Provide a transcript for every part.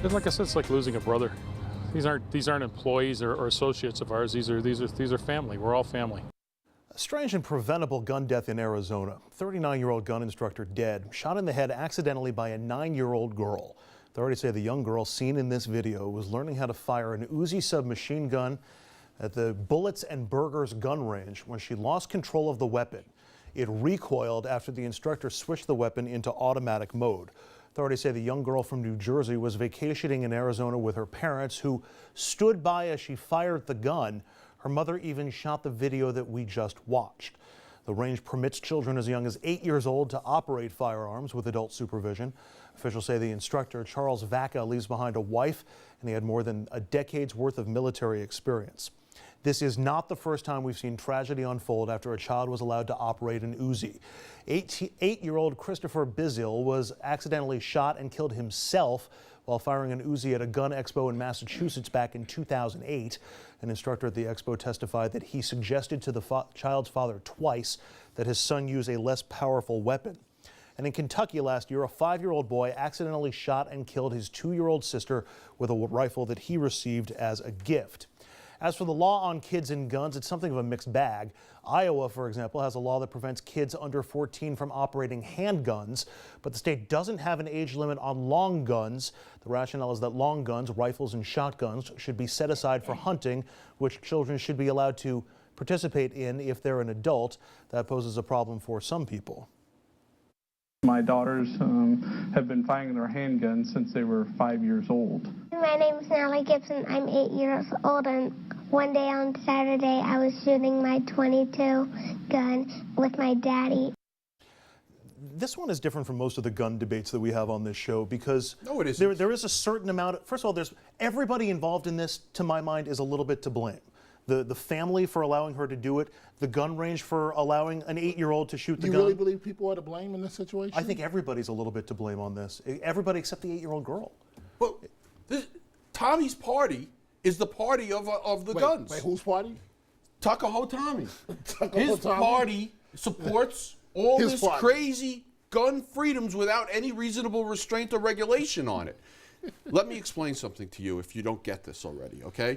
And like I said, it's like losing a brother. These aren't employees or associates of ours. These are family. We're all family. A strange and preventable gun death in Arizona. 39-year-old gun instructor dead, shot in the head accidentally by a 9-year-old girl. Authorities say the young girl seen in this video was learning how to fire an Uzi submachine gun at the Bullets and Burgers gun range when she lost control of the weapon. It recoiled after the instructor switched the weapon into automatic mode. Authorities say the young girl from New Jersey was vacationing in Arizona with her parents, who stood by as she fired the gun. Her mother even shot the video that we just watched. The range permits children as young as 8 years old to operate firearms with adult supervision. Officials say the instructor, Charles Vaca, leaves behind a wife, and he had more than a decade's worth of military experience. This is not the first time we've seen tragedy unfold after a child was allowed to operate an Uzi. 8-year-old Christopher Bizil was accidentally shot and killed himself while firing an Uzi at a gun expo in Massachusetts back in 2008. An instructor at the expo testified that he suggested to the child's father twice that his son use a less powerful weapon. And in Kentucky last year, a 5-year-old boy accidentally shot and killed his 2-year-old sister with a rifle that he received as a gift. As for the law on kids and guns, it's something of a mixed bag. Iowa, for example, has a law that prevents kids under 14 from operating handguns, but the state doesn't have an age limit on long guns. The rationale is that long guns, rifles and shotguns, should be set aside for hunting, which children should be allowed to participate in if they're an adult. That poses a problem for some people. My daughters have been firing their handguns since they were 5 years old. My name is Natalie Gibson. I'm 8 years old, and one day on Saturday I was shooting my .22 gun with my daddy. This one is different from most of the gun debates that we have on this show because there is a certain amount. First of all, everybody involved in this, to my mind, is a little bit to blame. The family for allowing her to do it, the gun range for allowing an 8-year-old to shoot the gun. You really believe people are to blame in this situation? I think everybody's a little bit to blame on this. Everybody except the 8-year-old girl. Well, Tommy's party is the party of the guns. Wait, whose party? Tuckahoe Tommy. His party supports all this crazy gun freedoms without any reasonable restraint or regulation on it. Let me explain something to you if you don't get this already, okay?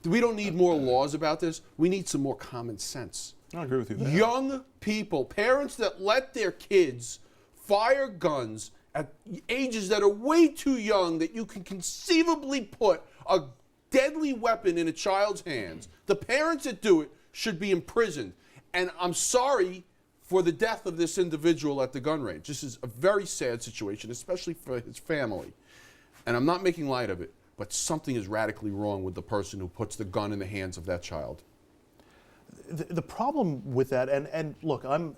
We don't need more laws about this. We need some more common sense. I agree with you there. Young people, parents that let their kids fire guns at ages that are way too young that you can conceivably put a deadly weapon in a child's hands. The parents that do it should be imprisoned. And I'm sorry for the death of this individual at the gun range. This is a very sad situation, especially for his family. And I'm not making light of it. But something is radically wrong with the person who puts the gun in the hands of that child. The problem with that, and look, I'm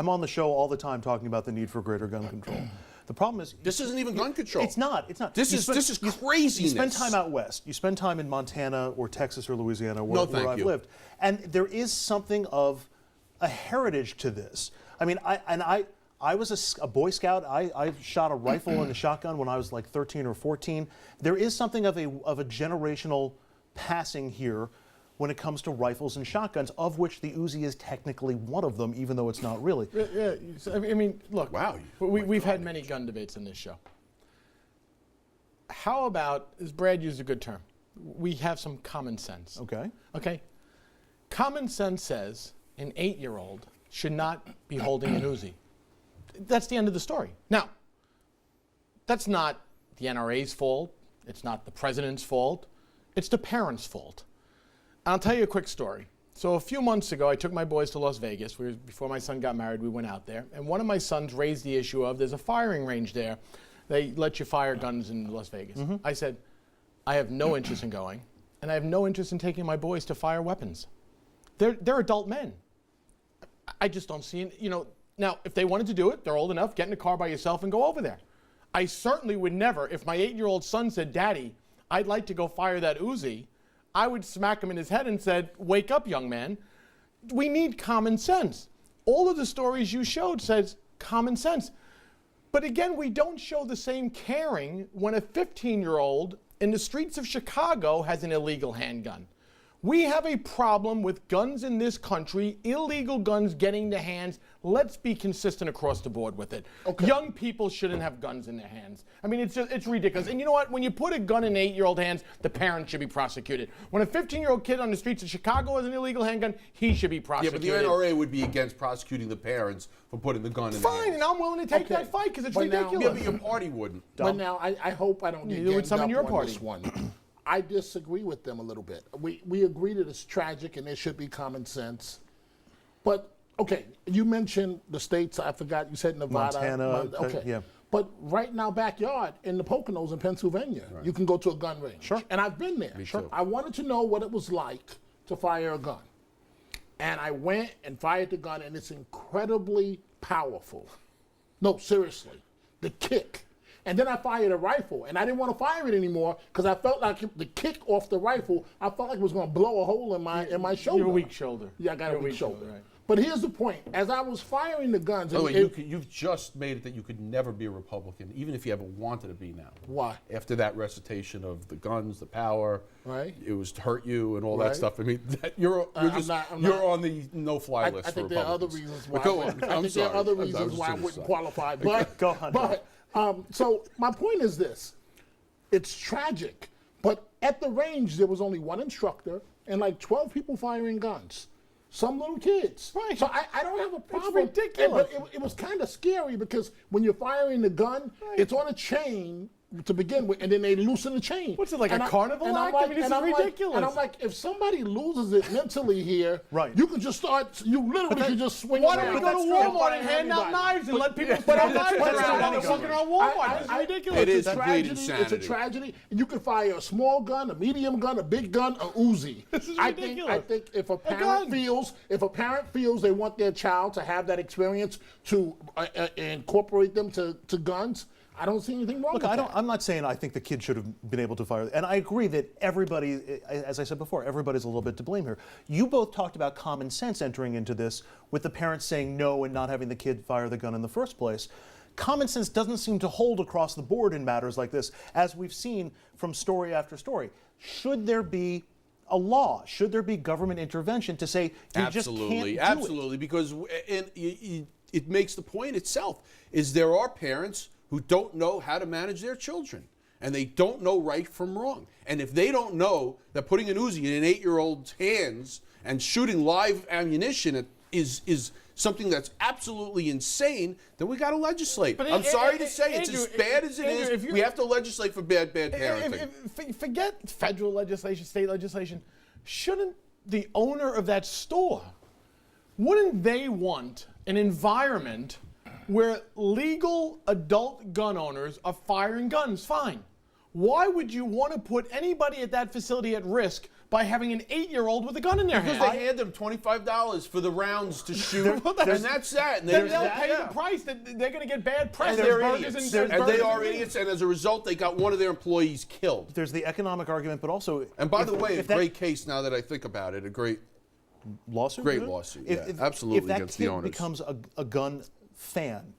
on the show all the time talking about the need for greater gun control. The problem is this isn't even gun control. It's not. It's not. This is craziness. You spend time out west. You spend time in Montana or Texas or Louisiana, where I've lived, and there is something of a heritage to this. I mean, I was a Boy Scout. I shot a rifle and a shotgun when I was like 13 or 14. There is something of a generational passing here when it comes to rifles and shotguns, of which the Uzi is technically one of them, even though it's not really. Yeah, I mean, look, wow. We've had many gun debates in this show. How about, as Brad used a good term, we have some common sense. Okay. Okay. Common sense says an 8-year-old should not be holding an Uzi. That's the end of the story. Now, that's not the NRA's fault. It's not the president's fault. It's the parents' fault. I'll tell you a quick story. So a few months ago, I took my boys to Las Vegas. Before my son got married, we went out there. And one of my sons raised the issue of there's a firing range there. They let you fire guns in Las Vegas. Mm-hmm. I said, I have no interest in going, and I have no interest in taking my boys to fire weapons. They're adult men. I just don't see, now, if they wanted to do it, they're old enough, get in a car by yourself and go over there. I certainly would never, if my 8-year-old son said, Daddy, I'd like to go fire that Uzi, I would smack him in his head and said, wake up, young man. We need common sense. All of the stories you showed says common sense. But again, we don't show the same caring when a 15-year-old in the streets of Chicago has an illegal handgun. We have a problem with guns in this country, illegal guns getting to hands. Let's be consistent across the board with it. Okay. Young people shouldn't have guns in their hands. I mean, it's ridiculous. And you know what? When you put a gun in 8-year-old hands, the parent should be prosecuted. When a 15-year-old kid on the streets of Chicago has an illegal handgun, he should be Yeah, prosecuted. but the NRA would be against prosecuting the parents for putting the gun in their Fine, hands. and I'm willing to take Okay. that fight because it's But now- ridiculous. Yeah, but your party wouldn't. But now I hope I don't get Neither would ganged some in up your on party. this one. I disagree with them a little bit. We agree that it's tragic and there should be common sense. But okay, you mentioned the states. I forgot you said Nevada, Montana, Okay, yeah. But right now, backyard in the Poconos in Pennsylvania, you can go to a gun range. Sure. And I've been there. Me too. I wanted to know what it was like to fire a gun, and I went and fired the gun, and it's incredibly powerful. No, seriously, the kick. And then I fired a rifle, and I didn't want to fire it anymore because I felt like the kick off the rifle, I felt like it was going to blow a hole in my shoulder. You're a weak shoulder. Yeah, I got You're a weak shoulder. right. But here's the point: as I was firing the guns, By the way, it- you've just made it that you could never be a Republican, even if you ever wanted to be now. Why? After that recitation of the guns, the power, Right. it was to hurt you and all Right. that stuff. I mean, you're I'm not- on the no-fly list I for think there are other Republicans. reasons why. But go I on. think I'm there sorry. are other I was reasons just why I gonna wouldn't say. qualify. But Go on. so my point is this: it's tragic. But at the range, there was only one instructor and like 12 people firing guns. Some little kids. Right. So I don't have a problem. ridiculous. But it was kind of scary because when you're firing the gun, it's on a chain to begin with, and then they loosen the chain. What's it, like a And carnival and I'm act? I mean, this and is I'm like- ridiculous. And I'm like, if somebody loses it mentally here, Right. you can just start, you literally can just swing Why around. don't we go to Walmart and hand out knives and let people throw knives around while they're walking around Walmart? This is ridiculous. It is It's a complete tragedy. It's a insanity. tragedy. And you can fire a small gun, a medium gun, a big gun, a Uzi. This is I ridiculous. think if a gun. parent feels they want their child to have that experience to incorporate them to guns, I don't see anything wrong Look, with that. I'm not saying I think the kid should have been able to fire, and I agree that everybody, as I said before, everybody's a little bit to blame here. You both talked about common sense entering into this, with the parents saying no and not having the kid fire the gun in the first place. Common sense doesn't seem to hold across the board in matters like this, as we've seen from story after story. Should there be a law? Should there be government intervention to say you just can't do it? Absolutely, because it makes the point itself, is there are parents who don't know how to manage their children, and they don't know right from wrong. And if they don't know that putting an Uzi in an 8-year-old's hands and shooting live ammunition is something that's absolutely insane, then we got to legislate. But I'm sorry to say, it's Andrew, as bad as it Andrew, if is. you're- We have to legislate for bad parenting. Forget federal legislation, state legislation. Shouldn't the owner of that store, wouldn't they want an environment where legal adult gun owners are firing guns? Fine. Why would you want to put anybody at that facility at risk by having an 8-year-old with a gun in their Because hand? they hand them $25 for the rounds to shoot, Well, and that's that. And Then they'll that, pay yeah. the price. They're going to get bad press. And There's they're burgers idiots. there's And they burgers are and idiots, and as a result, they got one of their employees killed. There's the economic argument, but also... And by if- the way, a if that great case now that I think about it, a great lawsuit? great is it? lawsuit, If- yeah, if- absolutely, if that against kid the owners. becomes a gun fan,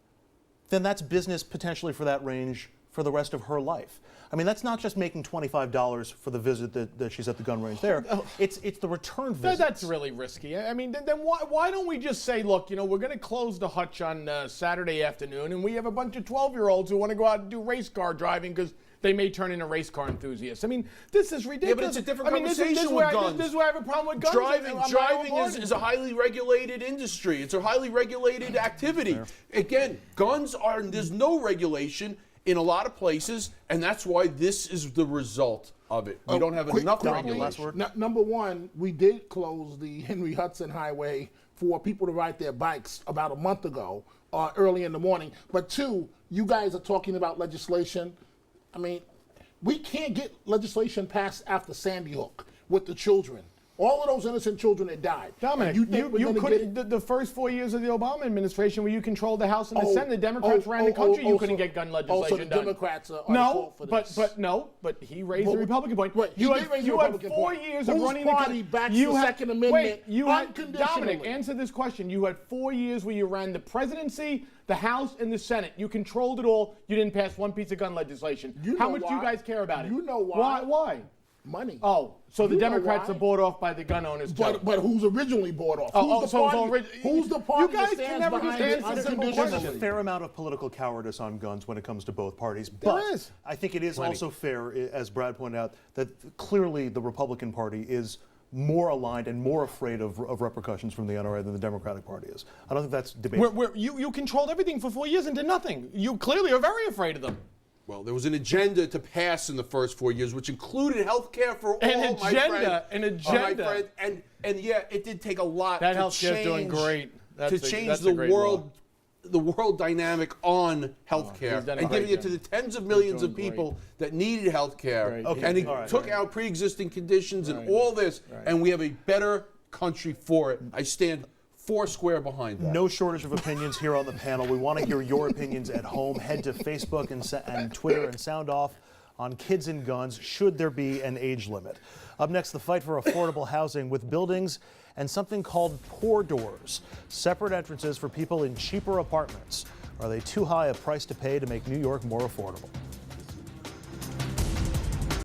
then that's business potentially for that range for the rest of her life. I mean, that's not just making $25 for the visit that she's at the gun range there. It's the return visit. That's really risky. I mean, then why don't we just say, look, we're going to close the hutch on Saturday afternoon, and we have a bunch of 12-year-olds who want to go out and do race car driving because they may turn into race car enthusiasts. I mean, this is ridiculous. Yeah, but it's a different conversation this is with where guns. This is where I have a problem with guns. Driving is a highly regulated industry. It's a highly regulated activity. Again, guns are, there's no regulation in a lot of places, and that's why this is the result of it. We don't have enough regulation. last word. Number one, we did close the Henry Hudson Highway for people to ride their bikes about a month ago, early in the morning. But two, you guys are talking about legislation. I mean, we can't get legislation passed after Sandy Hook with the children. All of those innocent children that died. Dominic, And think we're you gonna couldn't. get it- The first 4 years of the Obama administration, where you controlled the House and the Oh, Senate, the Democrats ran the country. You couldn't so- get gun so legislation the done. Democrats are the No, fault for this. but he raised Well, the Republican point. right, he You did had raise the 4 Republican point. years of Whose running the party country. backs the Second Amendment Wait, you had unconditionally? Dominic, answer this question. You had 4 years where you ran the presidency, the House, and the Senate. You controlled it all. You didn't pass one piece of gun legislation. You How know much do you why? guys care about it? You know why? Why? money. Oh, so the You know Democrats why? are bought off by the gun owners too. But who's originally bought off? Oh, Who's so the it's party? already- Who's the you party guys that can stands never behind just it answer the simple There's a unconditionally? fair amount of political cowardice on guns when it comes to both parties. There But is. I think it is also fair, as Brad pointed out, that clearly the Republican Party is more aligned and more afraid of repercussions from the NRA than the Democratic Party is. I don't think that's debatable. You controlled everything for 4 years and did nothing. You clearly are very afraid of them. Well, there was an agenda to pass in the first 4 years, which included health care for An all my agenda, friends. an My agenda. friend, and yeah, it did take a lot That to health care's doing great. to change the world dynamic on health care he's done a and great giving it to job. the tens of millions of doing people that needed health care. Great. Okay, And he all right. took out pre-existing conditions and all this, and we have a better country for it. I stand foursquare behind that. No shortage of opinions here on the panel. We want to hear your opinions at home. Head to Facebook and Twitter and sound off on kids and guns. Should there be an age limit? Up next, the fight for affordable housing with buildings and something called poor doors, separate entrances for people in cheaper apartments. Are they too high a price to pay to make New York more affordable?